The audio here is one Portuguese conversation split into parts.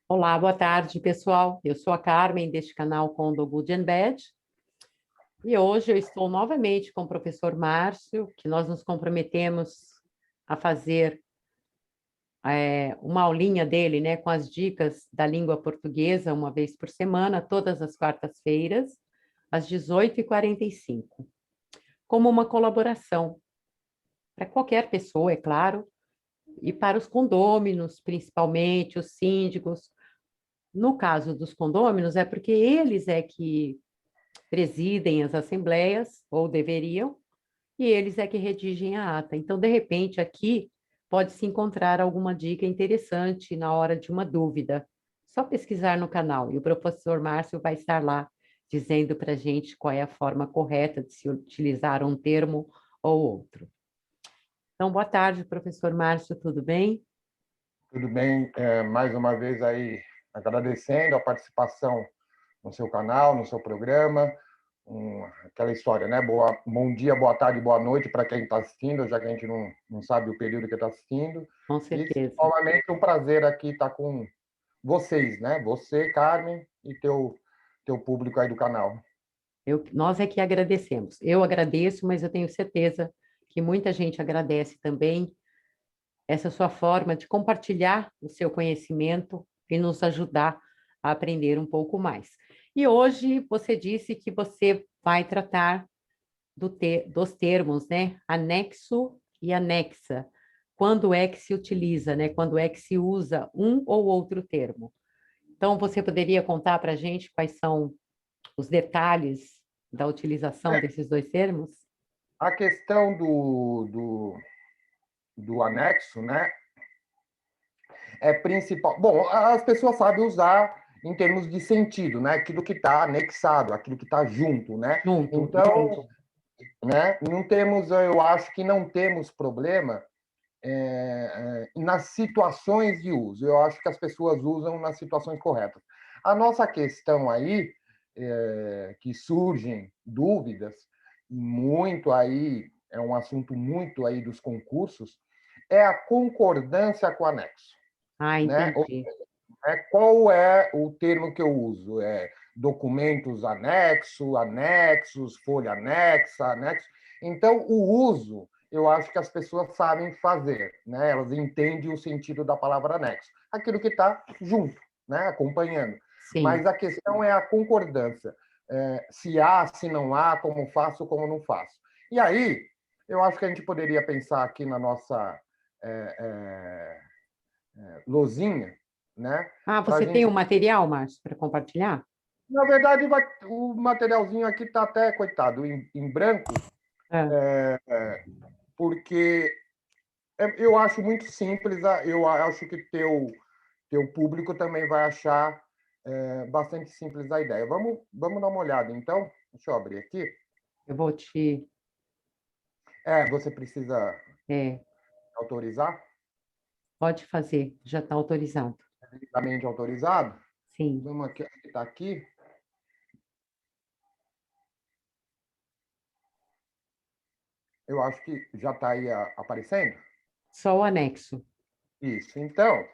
Olá, boa tarde, pessoal. Eu sou a Carmen, deste canal Condo Good and Bad. E hoje eu estou novamente com o professor Márcio, que nós nos comprometemos a fazer uma aulinha dele, né, com as dicas da língua portuguesa, uma vez por semana, todas as quartas-feiras, às 18h45, como uma colaboração para qualquer pessoa, é claro, e para os condôminos, principalmente os síndicos. No caso dos condôminos, é porque eles é que presidem as assembleias, ou deveriam, e eles é que redigem a ata. Então, de repente, aqui pode-se encontrar alguma dica interessante na hora de uma dúvida. Só pesquisar no canal, e o professor Márcio vai estar lá dizendo para a gente qual é a forma correta de se utilizar um termo ou outro. Então, boa tarde, professor Márcio, tudo bem? Tudo bem, mais uma vez aí agradecendo a participação no seu canal, no seu programa, aquela história, né? Bom dia, boa tarde, boa noite para quem está assistindo, já que a gente não sabe o período que está assistindo. Com E, certeza. novamente, um prazer aqui estar com vocês, né? Você, Carmen, e teu público aí do canal. Nós é que agradecemos. Eu agradeço, mas eu tenho certeza que muita gente agradece também essa sua forma de compartilhar o seu conhecimento e nos ajudar a aprender um pouco mais. E hoje você disse que você vai tratar dos termos, né? Anexo e anexa. Quando é que se utiliza, né? Quando é que se usa um ou outro termo. Então, você poderia contar para a gente quais são os detalhes da utilização desses dois termos? A questão do anexo, né? É principal. Bom, as pessoas sabem usar em termos de sentido, né? Aquilo que está anexado, aquilo que está junto, né? Junto, Então, entendi. né? Não temos, eu acho que não temos problema nas situações de uso. Eu acho que as pessoas usam nas situações corretas. A nossa questão aí, que surgem dúvidas, muito aí, é um assunto muito aí dos concursos, é a concordância com o anexo, Ah, né? entendi. Qual é o termo que eu uso? É documentos anexos, folha anexa, anexo. Então, o uso, eu acho que as pessoas sabem fazer, né? Elas entendem o sentido da palavra anexo. Aquilo que está junto, né? Acompanhando. Sim. Mas a questão é a concordância. Se há, se não há, como faço, como não faço. E aí, eu acho que a gente poderia pensar aqui na nossa lozinha, né? Ah, Para a você tem gente. o material, Márcio, para compartilhar? Na verdade, o materialzinho aqui está até, coitado, em branco, É. porque eu acho muito simples, eu acho que teu público também vai achar bastante simples a ideia. Vamos dar uma olhada, então. Deixa eu abrir aqui. Eu vou te. Você precisa É, autorizar, pode fazer, já está autorizado. devidamente autorizado. Sim. Vamos aqui, está aqui. Eu acho que já está aí aparecendo. Só o anexo. Isso. Então,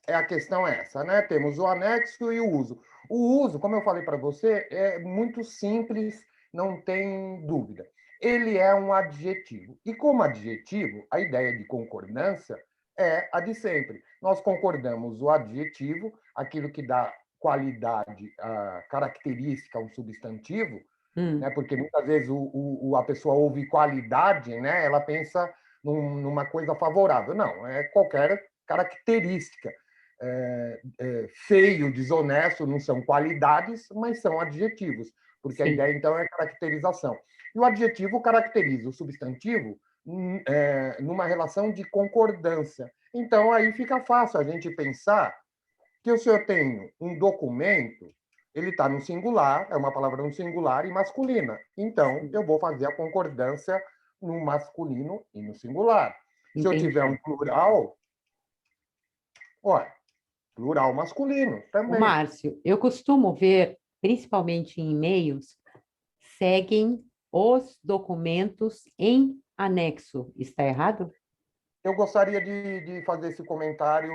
a questão é essa, né? Temos o anexo e o uso. O uso, como eu falei para você, é muito simples, não tem dúvida. Ele é um adjetivo. E como adjetivo, a ideia de concordância é a de sempre. Nós concordamos o adjetivo, aquilo que dá qualidade, a característica a um substantivo, né? Hum, Porque muitas vezes a pessoa ouve qualidade, né? Ela pensa numa coisa favorável. Não, é qualquer característica. Feio, desonesto não são qualidades, mas são adjetivos, porque a sim, ideia então é caracterização. E o adjetivo caracteriza o substantivo numa relação de concordância. Então aí fica fácil a gente pensar que se eu tenho um documento, ele está no singular, é uma palavra no singular e masculina. Então, sim. eu vou fazer a concordância no masculino e no singular. Se eu tiver um Entendi. plural, olha, plural masculino O também. Márcio, eu costumo ver, principalmente em e-mails, seguem os documentos em anexo. Está errado? Eu gostaria de fazer esse comentário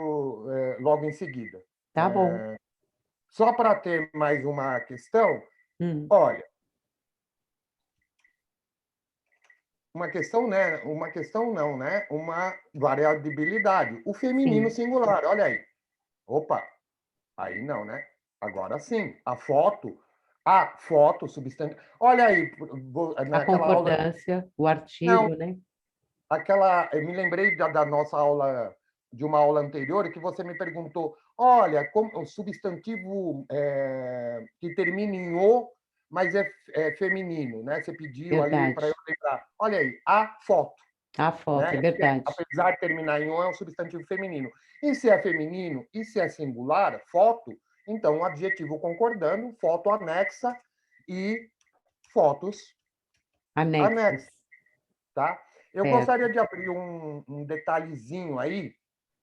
logo em seguida. Tá bom. Só para ter mais uma questão, Hum, olha, uma questão não, né? Uma variabilidade. O feminino sim. singular, olha aí. Opa, aí não, né? Agora sim, a foto, substantivo. Olha aí, A naquela aula. concordância, o Não, artigo, né? eu me lembrei da nossa aula, de uma aula anterior, que você me perguntou, olha, como, o substantivo que termina em o, mas é feminino, né? Você pediu ali para eu Verdade. lembrar. Olha aí, a foto, A foto, é né? verdade. Apesar de terminar em o, é um substantivo feminino. E se é feminino, e se é singular, foto, então, um adjetivo concordando, foto anexa e fotos Anexos, anexas, tá? Eu certo. gostaria de abrir um detalhezinho aí,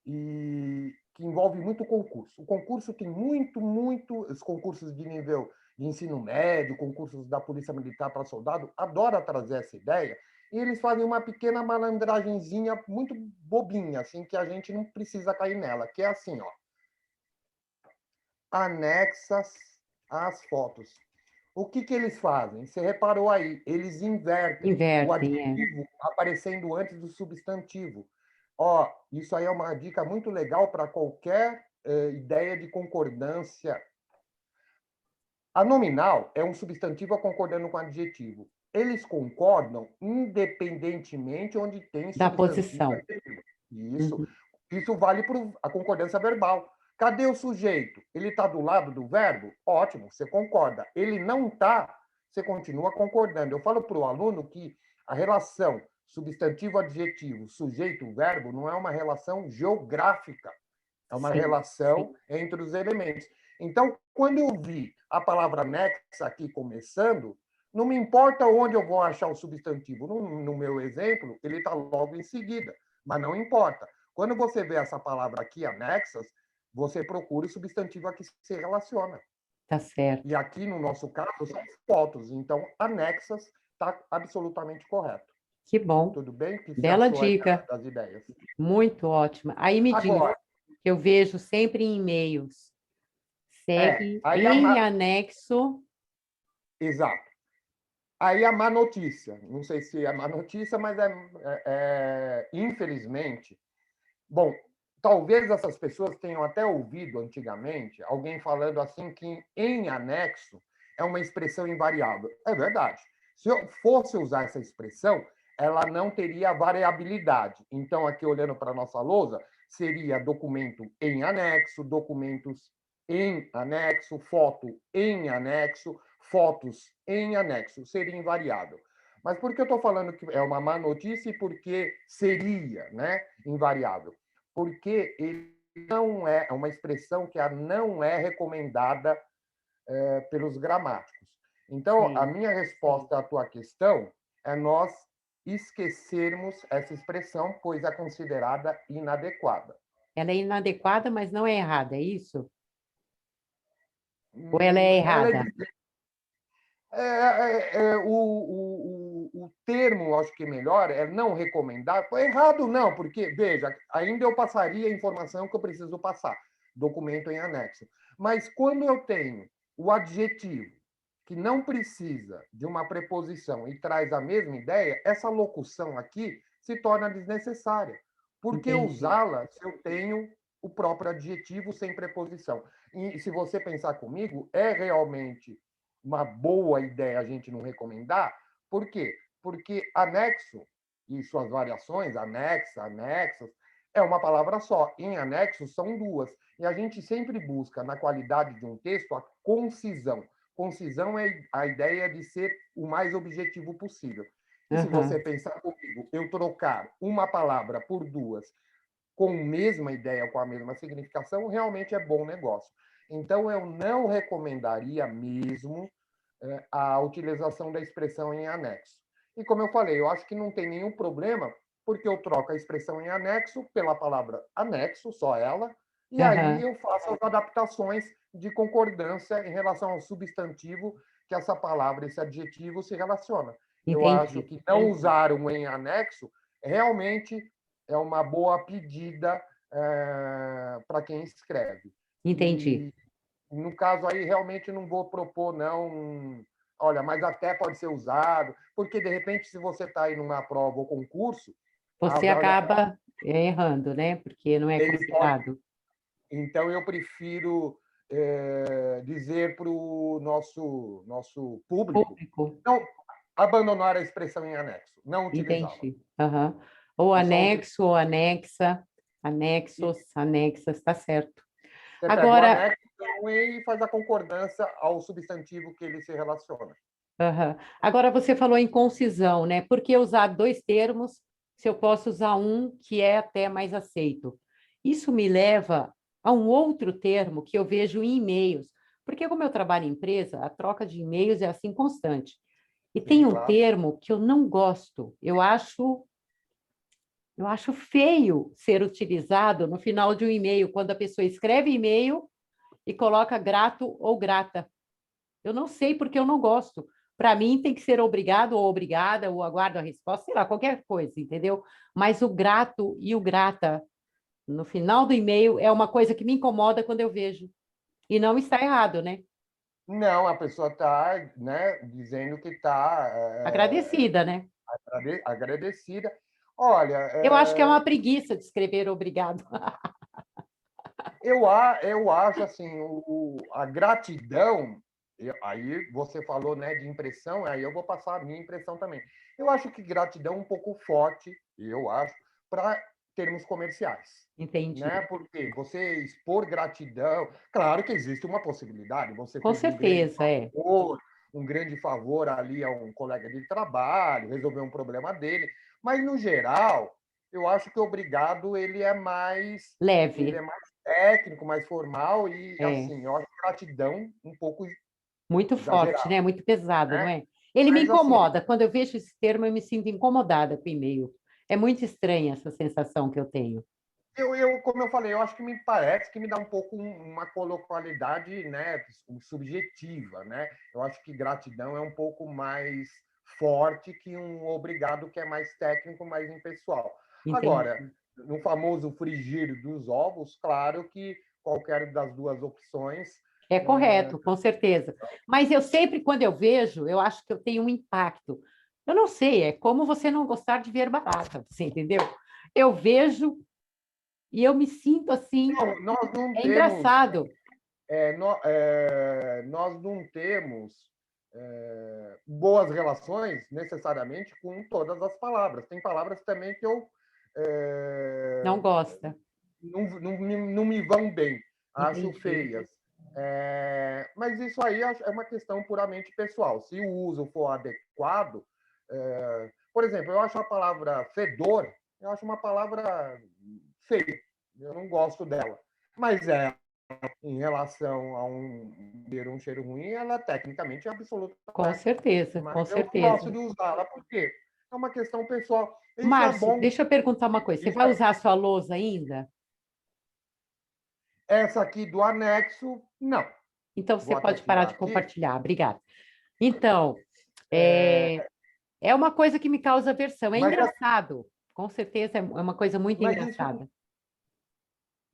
que envolve muito concurso. O concurso tem os concursos de nível de ensino médio, concursos da Polícia Militar para soldado, adora trazer essa ideia, e eles fazem uma pequena malandragenzinha muito bobinha, assim, que a gente não precisa cair nela, que é assim, ó, anexas às fotos. O que eles fazem? Você reparou aí, eles invertem o Invertem, é. adjetivo aparecendo antes do substantivo. Ó, isso aí é uma dica muito legal para qualquer ideia de concordância. A nominal é um substantivo concordando com adjetivo. Eles concordam independentemente onde tem Da substantivo e posição. adjetivo. Isso, Uhum. isso vale para a concordância verbal. Cadê o sujeito? Ele está do lado do verbo? Ótimo, você concorda. Ele não está, você continua concordando. Eu falo para o aluno que a relação substantivo-adjetivo, sujeito-verbo, não é uma relação geográfica, é uma Sim. relação entre os elementos. Então, quando eu vi a palavra anexa aqui começando, não me importa onde eu vou achar o substantivo. No meu exemplo, ele está logo em seguida, mas não importa. Quando você vê essa palavra aqui, anexas, você procura o substantivo a que se relaciona. Tá certo. E aqui, no nosso caso, são fotos. Então, anexas está absolutamente correto. Que bom. Tudo bem? O que você Bela achou aí dica. das ideias? Muito ótima. Aí me diz, Agora, que eu vejo sempre em e-mails, segue aí em anexo. exato. Aí a má notícia, não sei se é má notícia, mas infelizmente. Bom, talvez essas pessoas tenham até ouvido antigamente alguém falando assim que em anexo é uma expressão invariável. É verdade. Se eu fosse usar essa expressão, ela não teria variabilidade. Então, aqui olhando para a nossa lousa, seria documento em anexo, documentos em anexo, foto em anexo, fotos em anexo. Seria invariável. Mas por que eu estou falando que é uma má notícia e por que seria, né, invariável? Porque ele não é uma expressão que não é recomendada pelos gramáticos. Então, a Sim. minha resposta à tua questão é nós esquecermos essa expressão, pois é considerada inadequada. Ela é inadequada, mas não é errada, é isso? Ou ela é Ela errada? o termo, acho que melhor, é não recomendar. Errado não, porque, veja, ainda eu passaria a informação que eu preciso passar, documento em anexo. Mas quando eu tenho o adjetivo que não precisa de uma preposição e traz a mesma ideia, essa locução aqui se torna desnecessária. Por que Entendi. usá-la se eu tenho o próprio adjetivo sem preposição? E se você pensar comigo, é realmente uma boa ideia a gente não recomendar. Por quê? Porque anexo e suas variações, anexa, anexas, é uma palavra só. Em anexo são duas. E a gente sempre busca, na qualidade de um texto, a concisão. Concisão é a ideia de ser o mais objetivo possível. E se você Aham. pensar comigo, eu trocar uma palavra por duas com a mesma ideia, com a mesma significação, realmente é bom negócio. Então, eu não recomendaria mesmo a utilização da expressão em anexo. E como eu falei, eu acho que não tem nenhum problema, porque eu troco a expressão em anexo pela palavra anexo, só ela, e aí Aham. eu faço as adaptações de concordância em relação ao substantivo que essa palavra, esse adjetivo se relaciona. Eu acho Entendi. que não usar um em anexo realmente é uma boa pedida para quem escreve. Entendi. No caso aí, realmente não vou propor, não. Olha, mas até pode ser usado, porque de repente, se você está aí numa prova ou concurso, Você acaba errando, né? Porque não é ele pode. considerado Então, eu prefiro dizer para o nosso público público. não abandonar a expressão em anexo, não utilizá-la. Entendi. Aham. Ou E só utilizar. anexo, ou anexa, anexos, anexas, está certo. Você pega o Agora, anexo e faz a concordância ao substantivo que ele se relaciona. aham. Agora você falou em concisão, né? Por que usar dois termos se eu posso usar um que é até mais aceito? Isso me leva a um outro termo que eu vejo em e-mails, porque como eu trabalho em empresa, a troca de e-mails é assim constante. E tem Sim, um claro. termo que eu não gosto, eu acho feio ser utilizado no final de um e-mail, quando a pessoa escreve e-mail e coloca grato ou grata. Eu não sei porque eu não gosto. Para mim tem que ser obrigado ou obrigada, ou aguardo a resposta, sei lá, qualquer coisa, entendeu? Mas o grato e o grata no final do e-mail é uma coisa que me incomoda quando eu vejo. E não está errado, né? Não, a pessoa está, né, dizendo que está Agradecida, né? agradecida. Olha, Eu acho que é uma preguiça de escrever obrigado. eu acho assim, a gratidão, aí você falou, né, de impressão, aí eu vou passar a minha impressão também. Eu acho que gratidão é um pouco forte, eu acho, para termos comerciais, Entendi. né? Porque você expor gratidão, claro que existe uma possibilidade, você Com fez certeza, é. um grande favor ali a um colega de trabalho, resolveu um problema dele, mas no geral, eu acho que obrigado ele é Leve, mais técnico, mais formal e é. assim, eu acho gratidão um pouco Muito forte, exagerado, né? Muito pesado, não né? é? Ele me Mas assim, incomoda. Quando eu vejo esse termo, eu me sinto incomodada com o e-mail. É muito estranha essa sensação que eu tenho. como eu falei, eu acho que me parece que me dá um pouco uma coloquialidade, né, subjetiva, né? Eu acho que gratidão é um pouco mais forte que um obrigado que é mais técnico, mais impessoal. Agora, Entendi. no famoso frigir dos ovos, claro que qualquer das duas opções É correto, com certeza. Mas eu sempre, quando eu vejo, eu acho que eu tenho um impacto. Eu não sei, é como você não gostar de ver barata, você entendeu? Eu vejo e eu me sinto assim, não, nós não é temos engraçado. nós não temos boas relações necessariamente com todas as palavras. Tem palavras também que eu Não gosta. não me vão bem, acho Entendi. feias. Mas isso aí é uma questão puramente pessoal. Se o uso for adequado, por exemplo, eu acho a palavra fedor, eu acho uma palavra feia. Eu não gosto dela. Mas em relação a um cheiro ruim, ela tecnicamente é absoluta. Com certeza, com Mas eu não gosto certeza. de usá-la porque é uma questão pessoal. Isso é Márcio, bom. deixa eu perguntar uma coisa. Você Isso vai usar a sua lousa ainda? essa aqui do anexo, não. Então, você Vou até pode parar tirar de aqui. compartilhar. Obrigada. Então, é uma coisa que me causa aversão. É Mas, engraçado. Com certeza é uma coisa muito mas, isso, engraçada.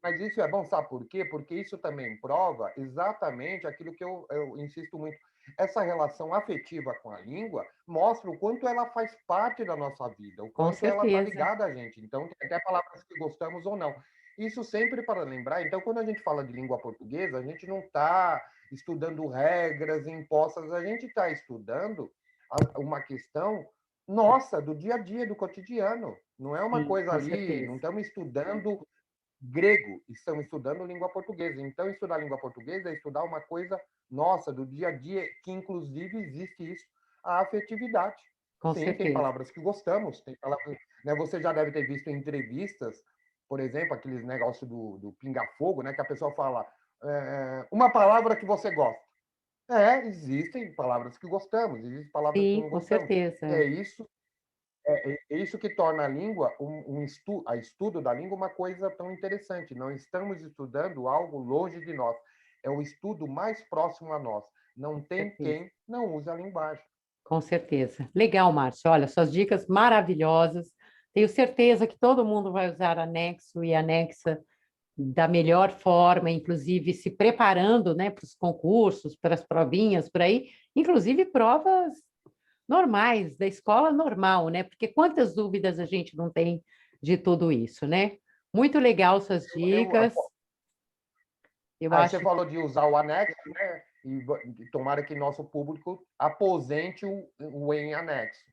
mas isso é bom, sabe por quê? Porque isso também prova exatamente aquilo que eu insisto muito. Essa relação afetiva com a língua mostra o quanto ela faz parte da nossa vida, o Com quanto ela está certeza. ligada a gente. Então, tem até palavras que gostamos ou não. Isso sempre para lembrar. Então, quando a gente fala de língua portuguesa, a gente não está estudando regras impostas, a gente está estudando uma questão nossa, do dia a dia, do cotidiano. Não é uma Sim, coisa com ali, certeza. não estamos estudando grego, estão estudando língua portuguesa. Então, estudar língua portuguesa é estudar uma coisa nossa, do dia a dia, que inclusive existe isso, a afetividade. Com Sim, tem certeza. palavras que gostamos, tem palavras, né, você já deve ter visto em entrevistas, por exemplo, aqueles negócios do pinga-fogo, né, que a pessoa fala uma palavra que você gosta. Existem palavras que gostamos, existem palavras que Sim, não com gostamos. certeza. É isso é isso que torna a língua, a estudo da língua, uma coisa tão interessante. Não estamos estudando algo longe de nós. É o estudo mais próximo a nós. Não Com tem certeza. quem não use a linguagem. Com certeza. Legal, Márcio. Olha, suas dicas maravilhosas. Tenho certeza que todo mundo vai usar anexo e anexa da melhor forma, inclusive se preparando, né, para os concursos, para as provinhas, por aí, inclusive provas normais, da escola normal, né? Porque quantas dúvidas a gente não tem de tudo isso, né? Muito legal suas dicas. Eu Aí você acho falou de usar o anexo, né? E tomara que nosso público aposente o em anexo,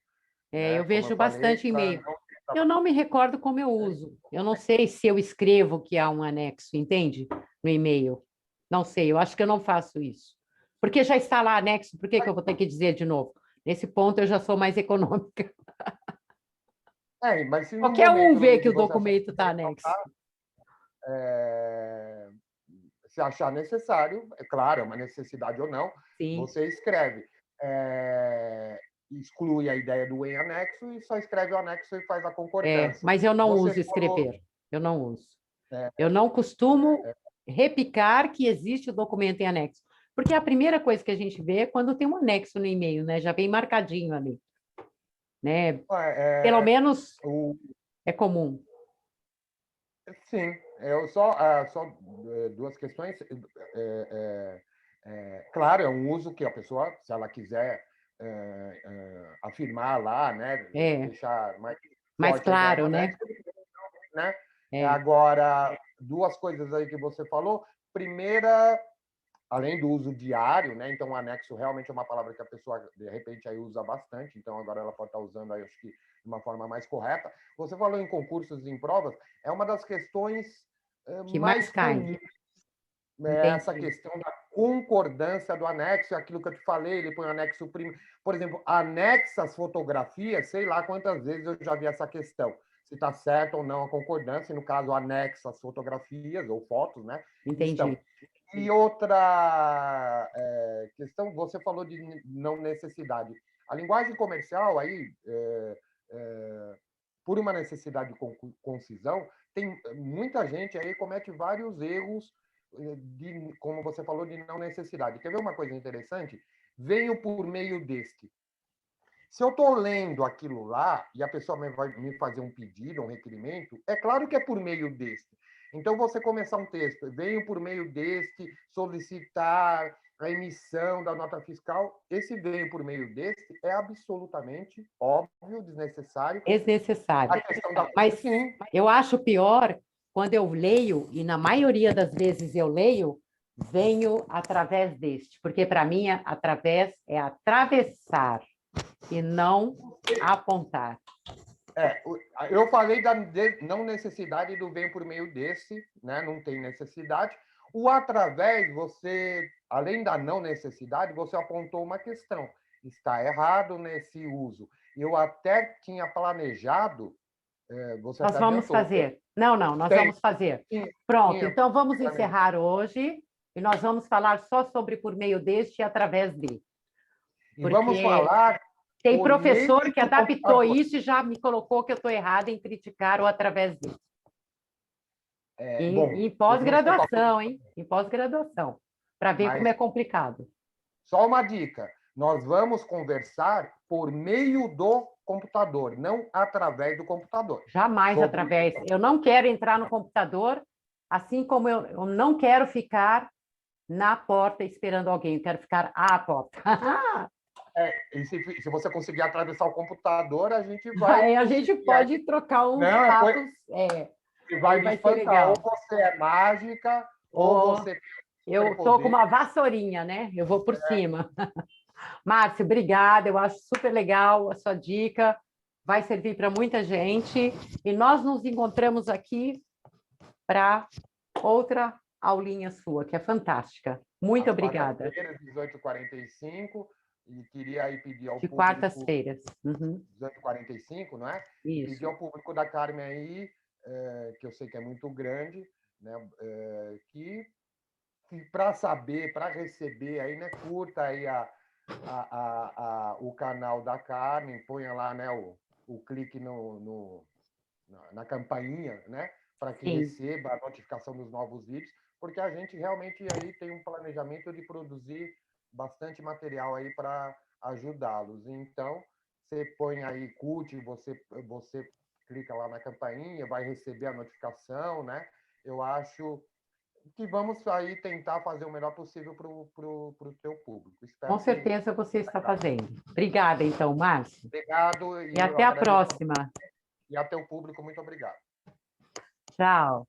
né? eu Como eu vejo falei, bastante para e-mail. não. Eu não me recordo como eu uso. Eu não sei se eu escrevo que há um anexo, entende? No e-mail. Não sei, eu acho que eu não faço isso. Porque já está lá anexo, por que que eu vou ter que dizer de novo? Nesse ponto eu já sou mais econômica. Mas se no Qualquer um momento vê que de o você achar documento está anexo. é, se achar necessário, é claro, é uma necessidade ou não, Sim, você escreve. Exclui a ideia do em anexo e só escreve o anexo e faz a concordância. mas eu não Você uso falou. escrever. Eu não uso. é, Eu não costumo repicar que existe o documento em anexo. Porque a primeira coisa que a gente vê é quando tem um anexo no e-mail, né? Já vem marcadinho ali, né? Pelo menos o, é comum. sim, eu só duas questões. Claro, é um uso que a pessoa, se ela quiser afirmar lá, né, É, deixar mais mais forte a ideia do claro, né? anexo, né? É, Agora, duas coisas aí que você falou. Primeira, além do uso diário, né? Então, o anexo realmente é uma palavra que a pessoa, de repente, aí usa bastante. Então, agora ela pode estar usando, aí, acho que, de uma forma mais correta. Você falou em concursos e em provas, é uma das questões que mais mais caem. comuns, né? Essa Entendi. questão da concordância do anexo, aquilo que eu te falei, ele põe o anexo primo. Por exemplo, anexa as fotografias, sei lá quantas vezes eu já vi essa questão. Se está certo ou não a concordância, no caso, anexa as fotografias ou fotos, né? Que estão. Entendi. E outra questão, você falou de não necessidade. A linguagem comercial aí, por uma necessidade de concisão, tem muita gente aí comete vários erros de, como você falou, de não necessidade. Quer ver uma coisa interessante? Venho por meio deste. Se eu estou lendo aquilo lá e a pessoa vai me fazer um pedido, um requerimento, é claro que é por meio deste. Então, você começar um texto, venho por meio deste solicitar a emissão da nota fiscal, esse venho por meio deste é absolutamente óbvio, desnecessário. Desnecessário. A questão da. Mas Sim, eu acho pior quando eu leio, e na maioria das vezes eu leio, venho através deste, porque para mim, através é atravessar e não apontar. eu falei da não necessidade do venho por meio desse, né? Não tem necessidade. O através, você, além da não necessidade, você apontou uma questão. Está errado nesse uso. Eu até tinha planejado, você Nós até vamos adiantou. fazer. Não, não, nós Tem, vamos fazer. tinha, Pronto, tinha então vamos planejado. encerrar hoje e nós vamos falar só sobre por meio deste e através de. E vamos Porque falar tem por meio professor que do adaptou computador. isso e já me colocou que eu estou errada em criticar o através de. Bom, Em não sei qual. pós-graduação, hein? Em pós-graduação, para ver como Mas é complicado. só uma dica: nós vamos conversar por meio do computador, não através do computador. Jamais Sobre. através. Eu não quero entrar no computador, assim como eu não quero ficar na porta esperando alguém, eu quero ficar à porta. E se você conseguir atravessar o computador, a gente vai Aí a gente conseguir. Aí, pode trocar uns não, papos, vai aí me vai ser espantar. Ou legal. você é mágica, ou Oh, você tem eu tô com superpoder. uma vassourinha, né? Eu vou por cima. Márcio, obrigada. Eu acho super legal a sua dica. Vai servir para muita gente. E nós nos encontramos aqui para outra aulinha sua, que é fantástica. Muito Às obrigada. quartas-feiras, 18h45, e queria aí pedir ao De público, quartas-feiras. Uhum, 18h45, não é? Pedir isso. ao público da Carmen aí, que eu sei que é muito grande, né? Que para saber, para receber aí, né? Curta aí o canal da Carmen, ponha lá, né? O clique na campainha, né? Para que Sim, receba a notificação dos novos vídeos, porque a gente realmente aí tem um planejamento de produzir bastante material aí para ajudá-los. Então, você põe aí, curte, você clica lá na campainha, vai receber a notificação, né? eu acho que vamos aí tentar fazer o melhor possível para o teu público. Espero Com certeza você está fazendo. Obrigada, então, Márcio. Obrigado. E até a próxima. E a teu público, muito obrigado. Tchau.